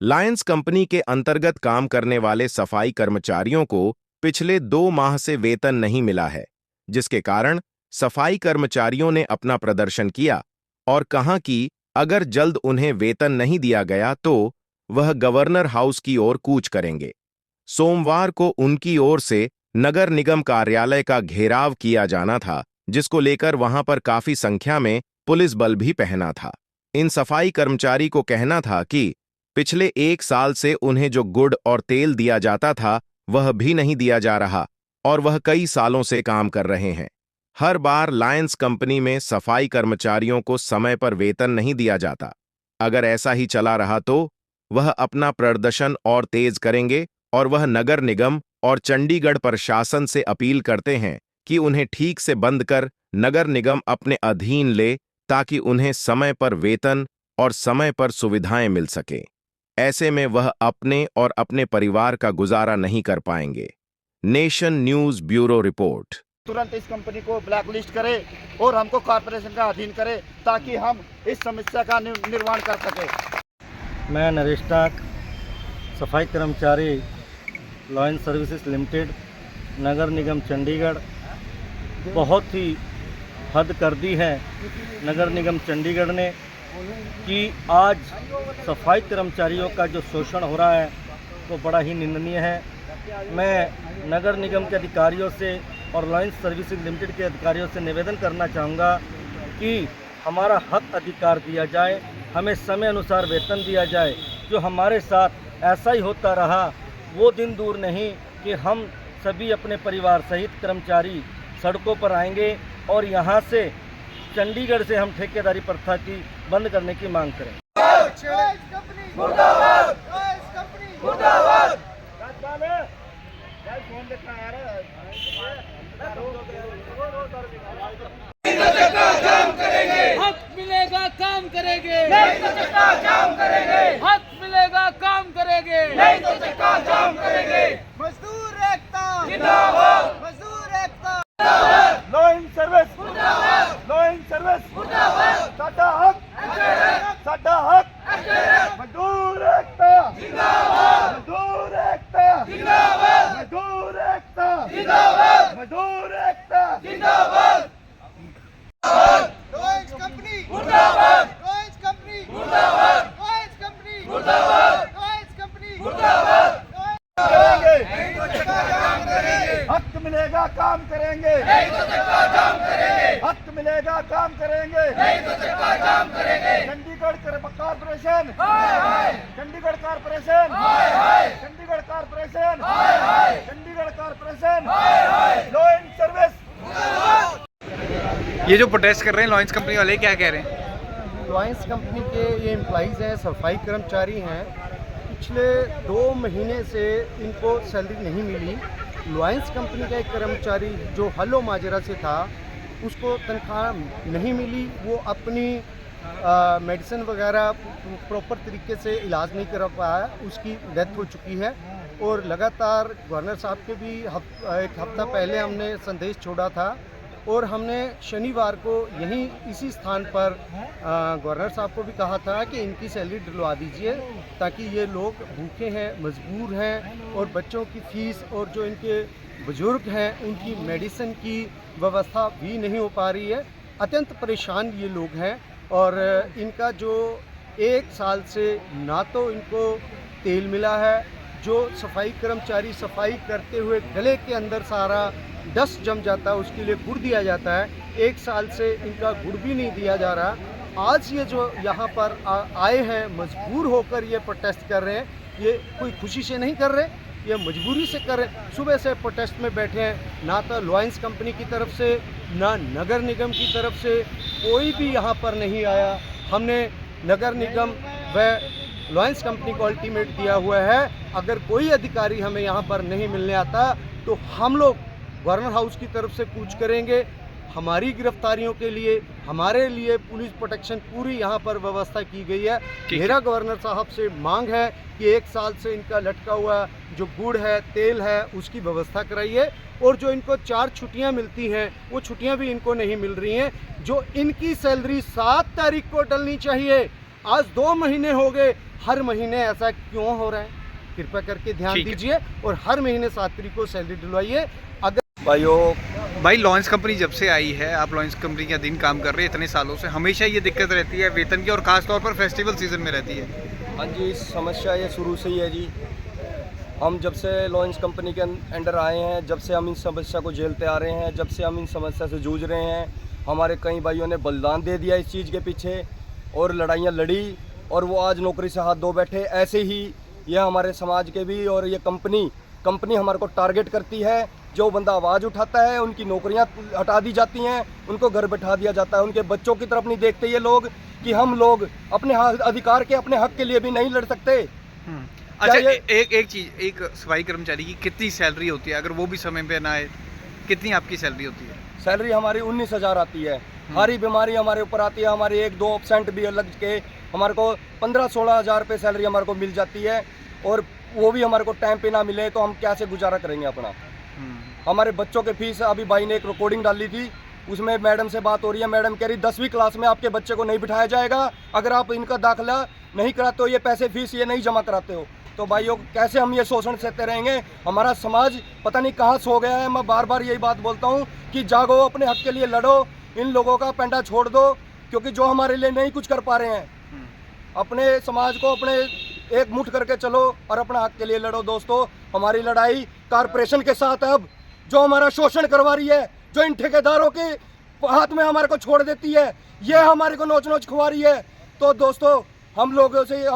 Lions company के अंतर्गत काम करने वाले सफाई कर्मचारियों को पिछले 2 माह से वेतन नहीं मिला है, जिसके कारण सफाई कर्मचारियों ने अपना प्रदर्शन किया और कहा कि अगर जल्द उन्हें वेतन नहीं दिया गया तो वह गवर्नर हाउस की ओर कूच करेंगे। सोमवार को उनकी ओर से नगर निगम कार्यालय का घेराव किया जाना था, जिसको लेकर वहां पर काफी संख्या में पुलिस बल भी पहना था। इन सफाई कर्मचारी को कहना था कि पिछले 1 साल से उन्हें जो गुड़ और तेल दिया जाता था वह भी नहीं दिया जा रहा और वह कई सालों से काम कर रहे हैं। हर बार लायंस कंपनी में सफाई कर्मचारियों को समय पर वेतन नहीं दिया जाता। अगर ऐसा ही चला रहा तो वह अपना प्रदर्शन और तेज करेंगे और वह नगर निगम और चंडीगढ़ प्रशासन से अपील करते हैं कि उन्हें ठीक से बंद कर नगर निगम अपने अधीन ले ताकि उन्हें समय पर वेतन और समय पर सुविधाएं मिल सके। ऐसे में वह अपने और अपने परिवार का गुजारा नहीं कर पाएंगे। Nation news bureau report. तुरंत इस कंपनी को ब्लैकलिस्ट करे और हमको कॉर्पोरेशन का अधीन करे ताकि हम इस समस्या का निर्माण कर सके। मैं नरेश टाक, सफाई कर्मचारी लायंस सर्विसेज लिमिटेड, नगर निगम चंडीगढ़। बहुत ही हद कर दी है नगर निगम चंडीगढ़ ने कि आज सफाई कर्मचारियों का जो शोषण हो रहा है वो बड़ा ही निंदनीय है। मैं नगर निगम के अधिकारियों से और लायंस सर्विसेज लिमिटेड के अधिकारियों से निवेदन करना चाहूँगा कि हमारा हक अधिकार दिया जाए, हमें समय अनुसार वेतन दिया जाए। जो हमारे साथ ऐसा ही होता रहा वो दिन दूर नहीं कि हम सभी अपने परिवार सहित कर्मचारी सड़कों पर आएंगे और यहाँ से चंडीगढ़ से हम ठेकेदारी प्रथा की बंद करने की मांग करें। हक मिलेगा काम करेंगे, नहीं तो चक्का जाम करेंगे। हक मिलेगा काम करेंगे, नहीं तो चक्का जाम करेंगे। मजदूर एकता जिंदाबाद, मजदूर एकता जिंदाबाद, लायंस सर्विस मुर्दाबाद, लायंस सर्विस मुर्दाबाद। साडा हक साडा हक मजदूर एकता जिंदाबाद, मजदूर एकता जिंदाबाद, मजदूर एकता जिंदाबाद, मजदूर एकता जिंदाबाद। लायंस कंपनी मुर्दाबाद, लायंस कंपनी मुर्दाबाद, लायंस कंपनी मुर्दाबाद, लायंस कंपनी मुर्दाबाद। करेंगे, नहीं तो चक्का जाम करेंगे, हक मिलेगा काम करेंगे, नहीं तो चक्का जाम करेंगे, हक मिलेगा काम करेंगे। नहीं तो चक्का जाम करेंगे। चंडीगढ़ कॉर्पोरेशन, हाय हाय, चंडीगढ़ कॉर्पोरेशन, हाय हाय, चंडीगढ़ कॉर्पोरेशन, हाय हाय, चंडीगढ़ कॉर्पोरेशन, हाय हाय। Lions service. ये जो प्रोटेस्ट कर रहे हैं लॉयंस कंपनी वाले, क्या कह रहे हैं? लायंस कंपनी के ये एम्प्लॉइज़ हैं, सफाई कर्मचारी हैं। पिछले 2 महीने से इनको सैलरी नहीं मिली। लायंस कंपनी का एक कर्मचारी जो हल्लो माजरा से था उसको तनख्वाह नहीं मिली। वो अपनी मेडिसिन वगैरह प्रॉपर तरीके से इलाज नहीं करा पाया, उसकी डेथ हो चुकी है। और लगातार गवर्नर साहब के भी एक हफ्ता पहले हमने संदेश छोड़ा था और हमने शनिवार को यहीं इसी स्थान पर गवर्नर साहब को भी कहा था कि इनकी सैलरी दिलवा दीजिए ताकि ये लोग भूखे हैं, मजबूर हैं और बच्चों की फ़ीस और जो इनके बुजुर्ग हैं उनकी मेडिसिन की व्यवस्था भी नहीं हो पा रही है। अत्यंत परेशान ये लोग हैं और इनका जो 1 साल से ना तो इनको तेल मिला है, जो सफाई कर्मचारी सफाई करते हुए गले के अंदर सारा डस्ट जम जाता है उसके लिए गुड़ दिया जाता है, 1 साल से इनका गुड़ भी नहीं दिया जा रहा। आज ये जो यहाँ पर आए हैं मजबूर होकर ये प्रोटेस्ट कर रहे हैं, ये कोई खुशी से नहीं कर रहे, ये मजबूरी से कर रहे हैं। सुबह से प्रोटेस्ट में बैठे हैं, ना तो लायंस कंपनी की तरफ से ना नगर निगम की तरफ से कोई भी यहाँ पर नहीं आया। हमने नगर निगम व लायंस कंपनी को अल्टीमेट दिया हुआ है, अगर कोई अधिकारी हमें यहाँ पर नहीं मिलने आता तो हम लोग गवर्नर हाउस की तरफ से कूच करेंगे। हमारी गिरफ्तारियों के लिए हमारे लिए पुलिस प्रोटेक्शन पूरी यहाँ पर व्यवस्था की गई है। मेरा गवर्नर साहब से मांग है कि 1 साल से इनका लटका हुआ जो गुड़ है, तेल है, उसकी व्यवस्था कराइए और जो इनको 4 छुट्टियाँ मिलती हैं वो छुट्टियाँ भी इनको नहीं मिल रही हैं। जो इनकी सैलरी 7 तारीख को डलनी चाहिए, आज 2 महीने हो गए, हर महीने ऐसा क्यों हो रहा है? कृपया करके ध्यान ठीक है। दीजिए और हर महीने 7 तारीख को सैलरी दिलवाइए। अगर भाई लॉयंस कंपनी जब से आई है, आप लॉयंस कंपनी के अधीन काम कर रहे हैं इतने सालों से, हमेशा ये दिक्कत रहती है वेतन की और खास तौर पर फेस्टिवल सीजन में रहती है। हाँ जी, समस्या ये शुरू से ही है जी। हम जब से लॉयंस कंपनी के अंडर आए हैं, जब से हम इन समस्या को झेलते आ रहे हैं, जब से हम इन समस्या से जूझ रहे हैं, हमारे कई भाइयों ने बलिदान दे दिया इस चीज़ के पीछे और लड़ाइयाँ लड़ी और वो आज नौकरी से हाथ धो बैठे। ऐसे ही ये हमारे समाज के भी और ये कंपनी हमारे को टारगेट करती है। जो बंदा आवाज़ उठाता है उनकी नौकरियां हटा दी जाती हैं, उनको घर बैठा दिया जाता है। उनके बच्चों की तरफ नहीं देखते ये लोग कि हम लोग अपने अधिकार के, अपने हक के लिए भी नहीं लड़ सकते। अच्छा, ये- एक चीज, एक सफाई कर्मचारी की कितनी सैलरी होती है? अगर वो भी समय पे ना आए, कितनी आपकी सैलरी होती है? सैलरी हमारी 19,000 आती है। सारी बीमारी हमारे ऊपर आती है, हमारी 1-2 एब्सेंट भी अलग के हमारे को 15-16 हज़ार रुपये सैलरी हमारे को मिल जाती है और वो भी हमारे को टाइम पे ना मिले तो हम कैसे गुजारा करेंगे अपना। हमारे बच्चों के फीस, अभी भाई ने एक रिकॉर्डिंग डाली थी, उसमें मैडम से बात हो रही है, मैडम कह रही 10वीं क्लास में आपके बच्चे को नहीं बिठाया जाएगा अगर आप इनका दाखिला नहीं कराते हो, ये पैसे फीस ये नहीं जमा कराते हो। तो भाइयों कैसे हम ये शोषण सहते रहेंगे? हमारा समाज पता नहीं कहाँ सो गया है। मैं बार बार यही बात बोलता हूँ कि जागो, अपने हक के लिए लड़ो, इन लोगों का पेंडा छोड़ दो, क्योंकि जो हमारे लिए नहीं कुछ कर पा रहे हैं, अपने समाज को अपने एक मुठ करके चलो और अपना हक के लिए लड़ो। दोस्तों, हमारी लड़ाई कारपोरेशन के साथ है। अब जो हमारा शोषण करवा रही है, जो इन ठेकेदारों के हाथ में हमारे को छोड़ देती है, ये हमारे को नोच नोच खुआ रही है। तो दोस्तों, हम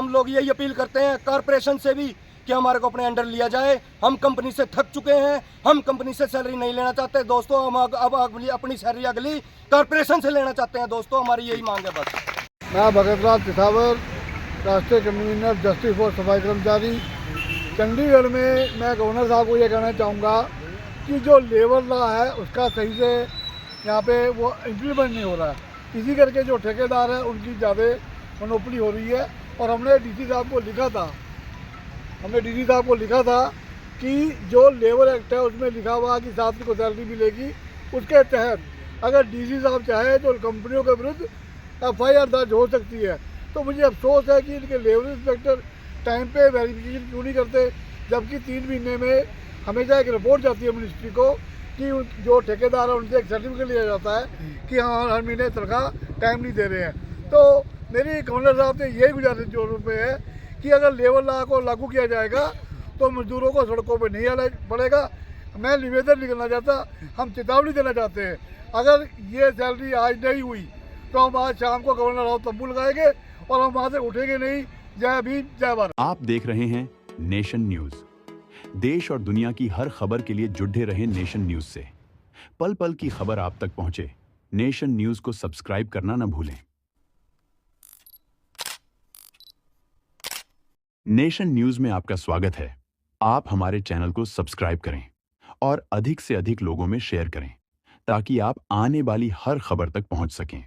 लोग यही अपील करते हैं कारपोरेशन से भी कि हमारे को अपने अंडर लिया जाए। हम कंपनी से थक चुके हैं, हम कंपनी से सैलरी नहीं लेना चाहते दोस्तों। हम अब अपनी सैलरी अगली कारपोरेशन से लेना चाहते हैं दोस्तों। हमारी यही मांग है बस। मैं भगत लाल पिथावर, राष्ट्रीय कन्वीनर जस्टिस फॉर सफाई कर्मचारी। चंडीगढ़ में मैं गवर्नर साहब को ये कहना चाहूँगा कि जो लेबर लॉ है उसका सही से यहाँ पे वो इम्प्लीमेंट नहीं हो रहा है। इसी करके जो ठेकेदार हैं उनकी ज़्यादा मोनोपोली हो रही है। और हमने डीसी साहब को लिखा था कि जो लेबर एक्ट है उसमें लिखा हुआ कि 7 को सैलरी मिलेगी, उसके तहत अगर डीसी साहब चाहे तो कंपनियों के विरुद्ध FIR दर्ज हो सकती है। तो मुझे अफसोस है कि इनके लेबर इंस्पेक्टर टाइम पे वेरिफिकेशन क्यों नहीं करते, जबकि 3 महीने में हमेशा एक रिपोर्ट जाती है मिनिस्ट्री को कि जो ठेकेदार है उनसे एक सर्टिफिकेट लिया जाता है कि हाँ हर महीने तनख्वाह टाइम नहीं दे रहे हैं। तो मेरी गवर्नर साहब से यही गुजारिश जोरों पे है कि अगर लेबर लॉ को लागू किया जाएगा तो मजदूरों को सड़कों पर नहीं आना पड़ेगा। मैं निवेदन नहीं करना चाहता, हम चेतावनी देना चाहते हैं। अगर ये सैलरी आज नहीं हुई तो हम आज शाम को गवर्नर हाउस तंबू लगाएंगे और हम वहाँ से उठेंगे नहीं। जय भीम, जय भारत। आप देख रहे हैं नेशन न्यूज। देश और दुनिया की हर खबर के लिए जुड़े रहे नेशन न्यूज से। पल पल की खबर आप तक पहुंचे, नेशन न्यूज को सब्सक्राइब करना न भूलें। नेशन न्यूज में आपका स्वागत है। आप हमारे चैनल को सब्सक्राइब करें और अधिक से अधिक लोगों में शेयर करें ताकि आप आने वाली हर खबर तक पहुंच सकें।